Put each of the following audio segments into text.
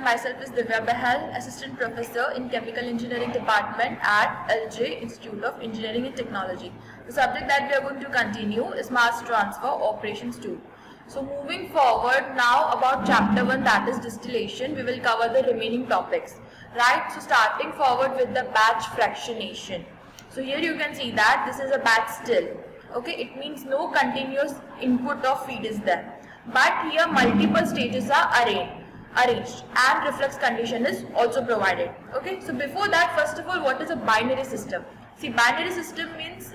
myself is Divya Behal, Assistant Professor in Chemical Engineering Department at LJ Institute of Engineering and Technology. The subject that we are going to continue is Mass Transfer Operations 2. So moving forward now about chapter 1, that is distillation, we will cover the remaining topics. Right, so starting forward with the batch fractionation. So here you can see that this is a batch still. Okay, it means no continuous input of feed is there. But here multiple stages are arranged and reflux condition is also provided. Okay, so before that, first of all, what is a binary system? See, binary system means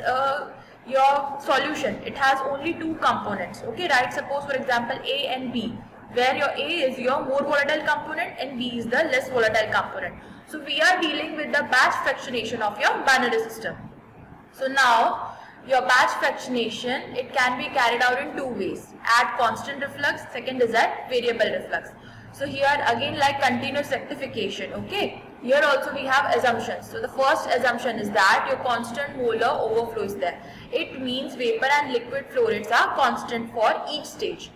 your solution, it has only two components. Okay, right? Suppose for example A and B, where your A is your more volatile component and B is the less volatile component. So we are dealing with the batch fractionation of your binary system. So now your batch fractionation, it can be carried out in two ways, at constant reflux, second is at variable reflux. So here again like continuous rectification, okay, here also we have assumptions. So the first assumption is that your constant molar overflow is there. It means vapor and liquid flow rates are constant for each stage.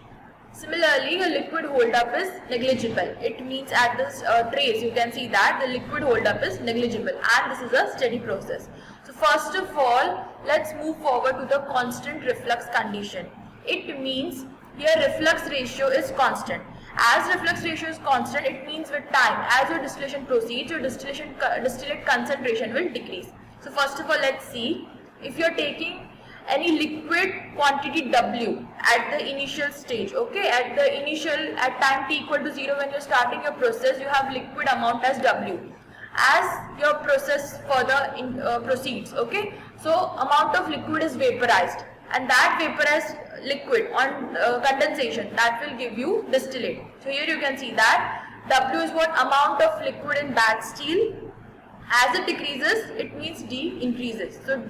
Similarly, your liquid holdup is negligible. It means at this trace you can see that the liquid holdup is negligible and this is a steady process. So first of all, let's move forward to the constant reflux condition. It means here reflux ratio is constant. As reflux ratio is constant, it means with time, as your distillation proceeds, your distillate concentration will decrease. So first of all, let's see, if you are taking any liquid quantity W at the initial stage, okay, at time t equal to 0 when you are starting your process, you have liquid amount as W. As your process further proceeds, okay, so amount of liquid is vaporized and that vaporized liquid on condensation, that will give you distillate. So here you can see that W is what amount of liquid in batch still. As it decreases, it means D increases. So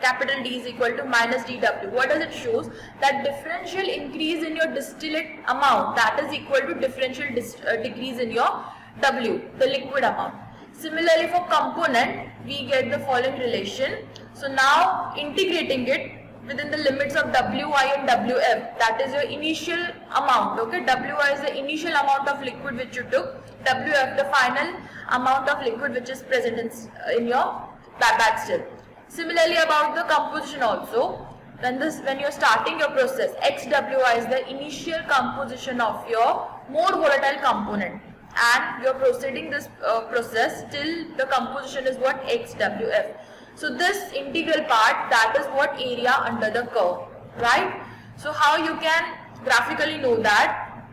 capital D is equal to minus dW. What does it shows? That differential increase in your distillate amount, that is equal to differential decrease in your W, the liquid amount. Similarly for component, we get the following relation. So now integrating it within the limits of Wi and Wf, that is your initial amount, okay, Wi is the initial amount of liquid which you took, Wf the final amount of liquid which is present in your batch still. Similarly about the composition also, when you are starting your process, Xwi is the initial composition of your more volatile component and you are proceeding this process till the composition is what Xwf. So this integral part, that is what area under the curve, right? So how you can graphically know that?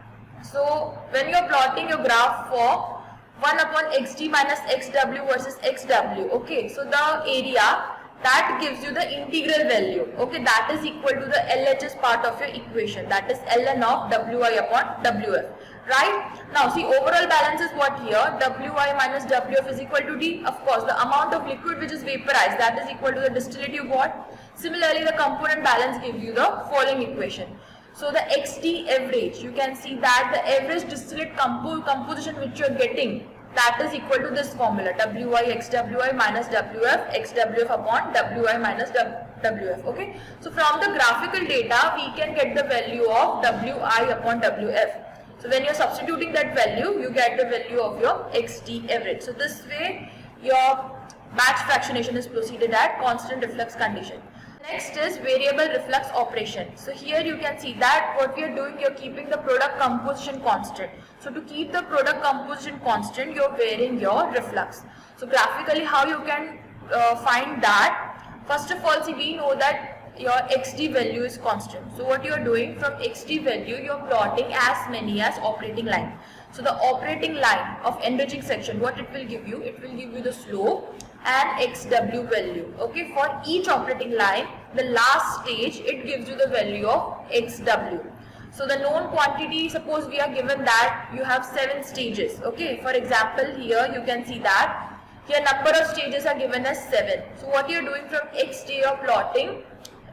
So when you are plotting your graph for 1 upon xt minus xw versus xw, okay, so the area that gives you the integral value, okay, that is equal to the LHS part of your equation, that is ln of Wi upon Wf, right? Now see, overall balance is what here, Wi minus Wf is equal to D. Of course, the amount of liquid which is vaporized, that is equal to the distillate you got. Similarly, the component balance gives you the following equation. So the XT average, you can see that the average distillate composition which you are getting, that is equal to this formula, Wi xwi minus Wf xwf upon Wi minus Wf, okay. So from the graphical data, we can get the value of Wi upon Wf. So when you are substituting that value, you get the value of your XT average. So this way, your batch fractionation is proceeded at constant reflux condition. Next is variable reflux operation. So here you can see that what we are doing, you are keeping the product composition constant. So to keep the product composition constant, you are varying your reflux. So graphically how you can find that? First of all, see, we know that your XT value is constant. So what you are doing, from XT value, you are plotting as many as operating line. So the operating line of enriching section, what it will give you? It will give you the slope and XW value. Okay, for each operating line, the last stage, it gives you the value of XW. So the known quantity, suppose we are given that you have 7 stages. Okay, for example, here you can see that here number of stages are given as 7. So what you are doing, from XT, you are plotting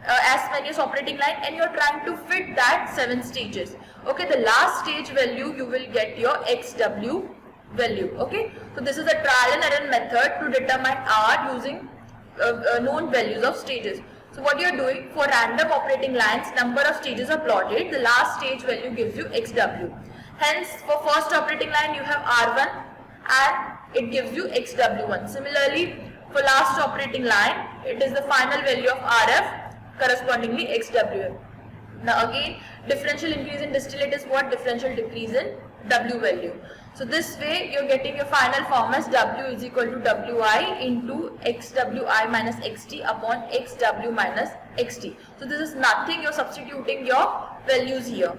as many as operating line and you are trying to fit that 7 stages. Okay, the last stage value you will get your XW value. Okay, so this is a trial and error method to determine R using known values of stages. So what you are doing, for random operating lines, number of stages are plotted, the last stage value gives you XW. Hence, for first operating line you have R1 and it gives you XW1. Similarly, for last operating line, it is the final value of RF, correspondingly XWF. Now again, differential increase in distillate is what? Differential decrease in W value. So this way you are getting your final form as W is equal to Wi into XWI minus XT upon XW minus XT. So this is nothing, you are substituting your values here.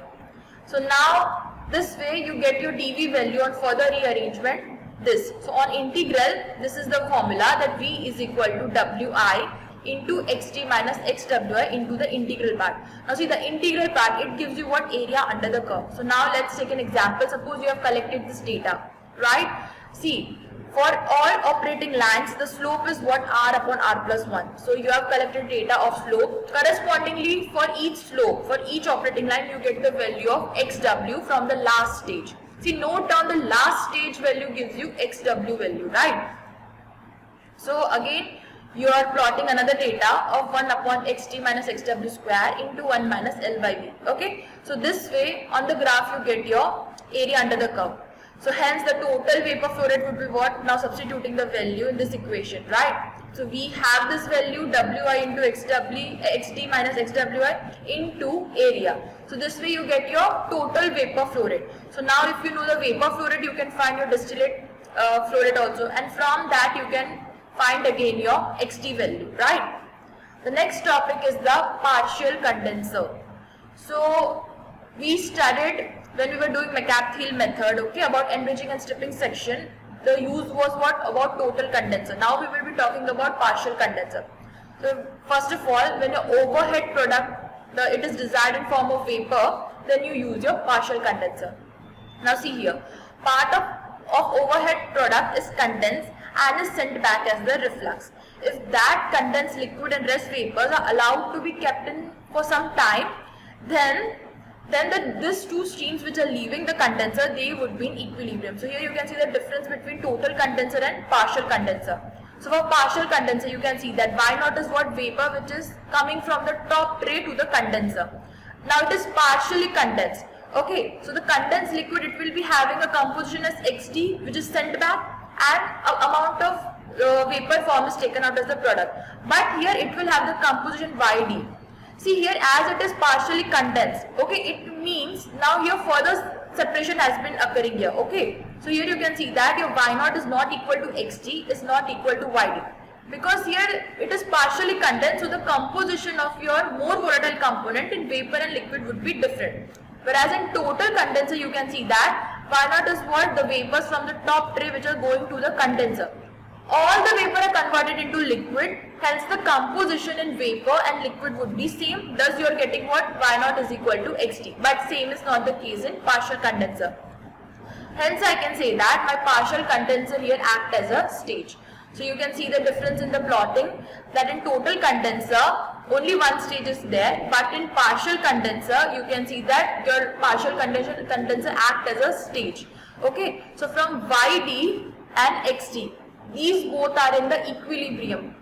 So now this way you get your dV value on further rearrangement this. So on integral, this is the formula that V is equal to Wi into xt minus xwi into the integral part. Now see the integral part, it gives you what? Area under the curve. So now let's take an example. Suppose you have collected this data, right? See, for all operating lines, the slope is what? R upon R plus 1. So you have collected data of slope. Correspondingly, for each slope, for each operating line, you get the value of xw from the last stage. See, note down the last stage value gives you xw value, right? So again, you are plotting another data of 1 upon xt minus xw square into 1 minus L by V. Okay, so this way on the graph you get your area under the curve. So hence the total vapor flow rate would be what? Now substituting the value in this equation, right? So we have this value Wi into xt minus xwi into area. So this way you get your total vapor flow rate. So now if you know the vapor flow rate, you can find your distillate flow rate also, and from that you can find again your xt value, right? The next topic is the partial condenser. So we studied when we were doing McCabe-Thiele method, okay, about enriching and stripping section. The use was what? About total condenser. Now we will be talking about partial condenser. So first of all, when your overhead product, it is desired in form of vapor, then you use your partial condenser. Now see here, part of overhead product is condensed and is sent back as the reflux. If that condensed liquid and rest vapors are allowed to be kept in for some time, then these two streams which are leaving the condenser, they would be in equilibrium. So here you can see the difference between total condenser and partial condenser. So for partial condenser, you can see that Y0 is what? Vapor which is coming from the top tray to the condenser. Now it is partially condensed. Okay, so the condensed liquid, it will be having a composition as Xt which is sent back, and a amount of vapor form is taken out as the product. But here it will have the composition Yd. See here, as it is partially condensed, okay, it means now here further separation has been occurring here, okay. So here you can see that your Y0 is not equal to Xt, is not equal to Yd. Because here it is partially condensed, so the composition of your more volatile component in vapor and liquid would be different. Whereas in total condenser, you can see that Y0 is what? The vapors from the top tray which are going to the condenser. All the vapor are converted into liquid, hence the composition in vapor and liquid would be same. Thus you are getting what? Y0 is equal to Xt. But same is not the case in partial condenser. Hence I can say that my partial condenser here act as a stage. So you can see the difference in the plotting, that in total condenser only one stage is there, but in partial condenser you can see that your partial condenser act as a stage. Okay, so from Yd and Xt, these both are in the equilibrium.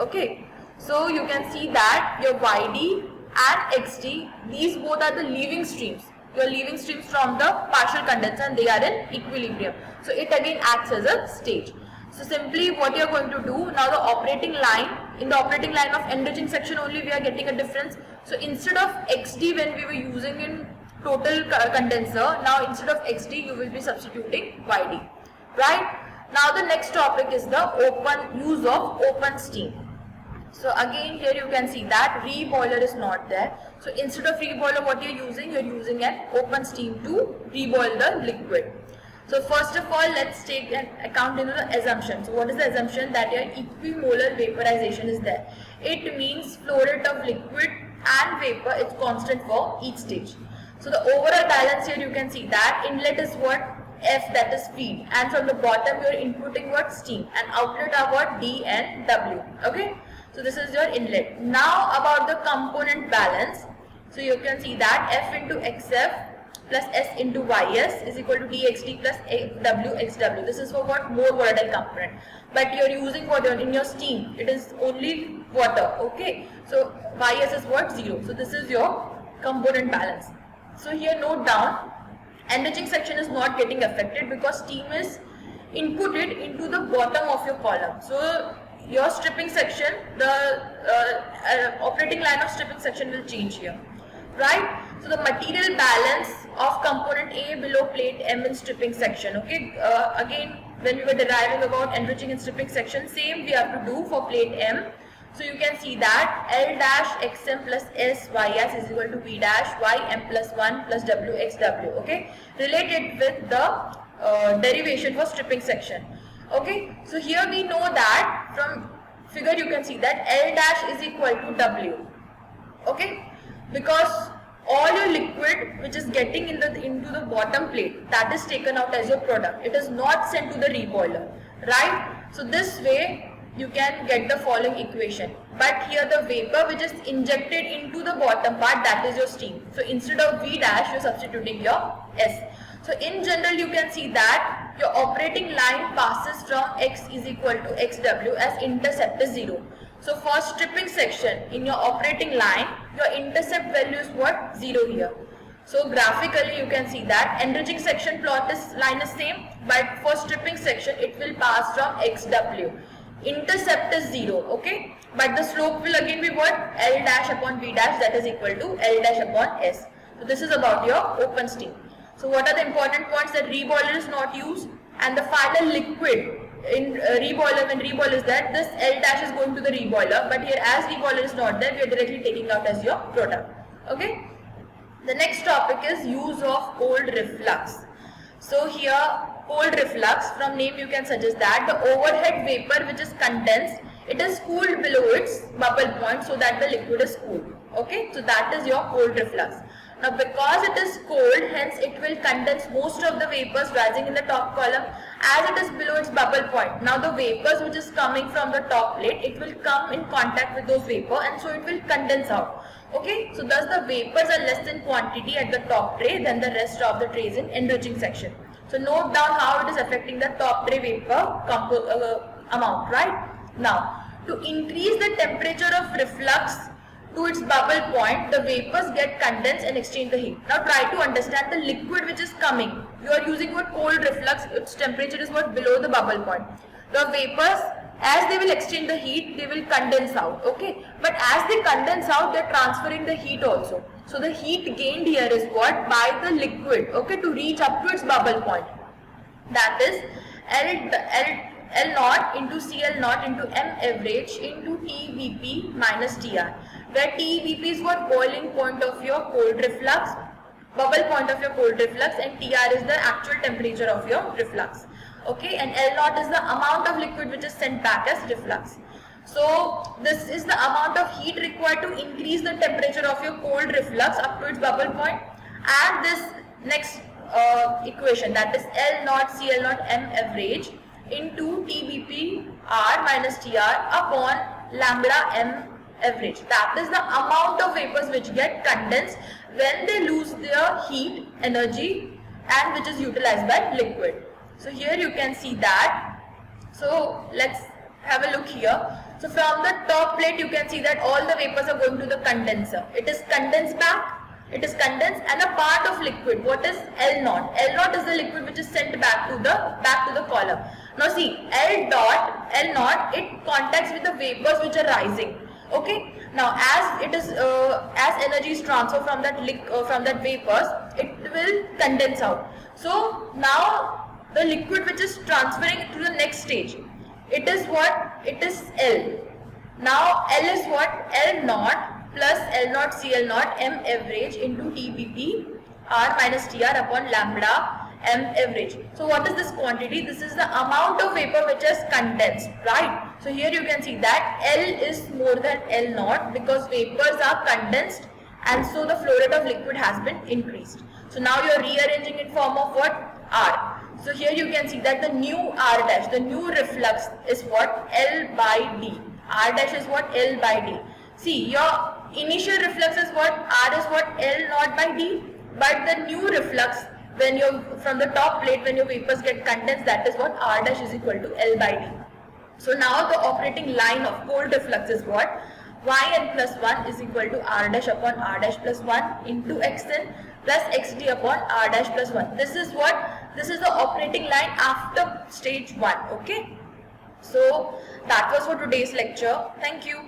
Okay, so you can see that your Yd and Xt, these both are the leaving streams. Your leaving streams from the partial condenser, and they are in equilibrium. So it again acts as a stage. So simply what you are going to do, now the operating line, in the operating line of enriching section only we are getting a difference. So instead of Xd when we were using in total condenser, now instead of Xd you will be substituting Yd, right? Now the next topic is the use of open steam. So again here you can see that reboiler is not there. So instead of reboiler, what you are using? You are using an open steam to reboil the liquid. So first of all, let's take an account into the assumption. So what is the assumption? That your equimolar vaporization is there. It means flow rate of liquid and vapor is constant for each stage. So the overall balance here you can see that inlet is what? F, that is feed, and from the bottom you are inputting what? Steam, and outlet are what? D and W. Okay, so this is your inlet. Now about the component balance. So you can see that F into XF plus S into Ys is equal to dXT plus WXW. This is for what? More volatile component. But you are using what in your steam? It is only water. Okay, so Ys is what? 0. So this is your component balance. So here note down enriching section is not getting affected because steam is inputted into the bottom of your column. So your stripping section, the operating line of stripping section will change here, right? So the material balance of component A below plate M in stripping section. Okay, again when we were deriving about enriching and stripping section, same we have to do for plate M. So you can see that L dash xm plus s ys is equal to v dash ym plus 1 plus w x w. Okay, related with the derivation for stripping section. Okay, so here we know that from figure you can see that L dash is equal to w. Okay, because all your liquid which is getting into the bottom plate, that is taken out as your product. It is not sent to the reboiler, right? So this way you can get the following equation. But here the vapor which is injected into the bottom part, that is your steam. So instead of V dash, you are substituting your S. So in general you can see that your operating line passes from X is equal to XW as intercept is 0. So for stripping section in your operating line, your intercept value is what? 0 here. So graphically you can see that enriching section plot is line is same, but for stripping section it will pass from XW. Intercept is 0, okay, but the slope will again be what? L dash upon V dash, that is equal to L dash upon S. So this is about your open steam. So what are the important points? That reboiler is not used, and the final liquid in reboiler, when reboiler is there, this L dash is going to the reboiler, but here as reboiler is not there, we are directly taking out as your product. Okay. The next topic is use of cold reflux. So here cold reflux, from name you can suggest that the overhead vapor which is condensed, it is cooled below its bubble point so that the liquid is cooled. Okay, so that is your cold reflux. Now because it is cold, hence it will condense most of the vapors rising in the top column as it is below its bubble point. Now the vapors which is coming from the top plate, it will come in contact with those vapor and so it will condense out. Okay, so thus the vapors are less in quantity at the top tray than the rest of the trays in enriching section. So note down how it is affecting the top tray vapor amount, right? Now to increase the temperature of reflux to its bubble point, the vapors get condensed and exchange the heat. Now try to understand the liquid which is coming. You are using what? Cold reflux, its temperature is what? Below the bubble point. The vapors, as they will exchange the heat, they will condense out, okay? But as they condense out, they are transferring the heat also. So the heat gained here is what? By the liquid, okay, to reach up to its bubble point. That is L naught into CL naught into M average into TVP minus TR, where TVP is what? Boiling point of your cold reflux, bubble point of your cold reflux, and TR is the actual temperature of your reflux. Okay, and L naught is the amount of liquid which is sent back as reflux. So this is the amount of heat required to increase the temperature of your cold reflux up to its bubble point, and this next equation, that is L naught CL naught M average into TBP R minus TR upon lambda M average. That is the amount of vapors which get condensed when they lose their heat energy and which is utilized by liquid. So here you can see that. So let's have a look here. So from the top plate you can see that all the vapors are going to the condenser. It is condensed back. It is condensed, and a part of liquid, what is L naught? L naught is the liquid which is sent back to the column. Now see, L naught, it contacts with the vapors which are rising. Okay. Now as it is as energy is transferred from that vapors, it will condense out. So now the liquid which is transferring to the next stage, it is what? It is L. Now L is what? L naught plus L naught CL naught M average into TBP R minus TR upon lambda M average. So what is this quantity? This is the amount of vapor which is condensed, right? So here you can see that L is more than L naught because vapors are condensed and so the flow rate of liquid has been increased. So now you are rearranging in form of what? R. So here you can see that the new R dash, the new reflux is what? L by D. R dash is what? L by D. See, your initial reflux is what? R is what? L naught by D. But the new reflux, when you're from the top plate, when your vapors get condensed, that is what? R dash is equal to L by D. So now the operating line of cold reflux is what? yn plus 1 is equal to r dash upon r dash plus 1 into xn plus xt upon r dash plus 1. This is what? This is the operating line after stage 1. Okay. So that was for today's lecture. Thank you.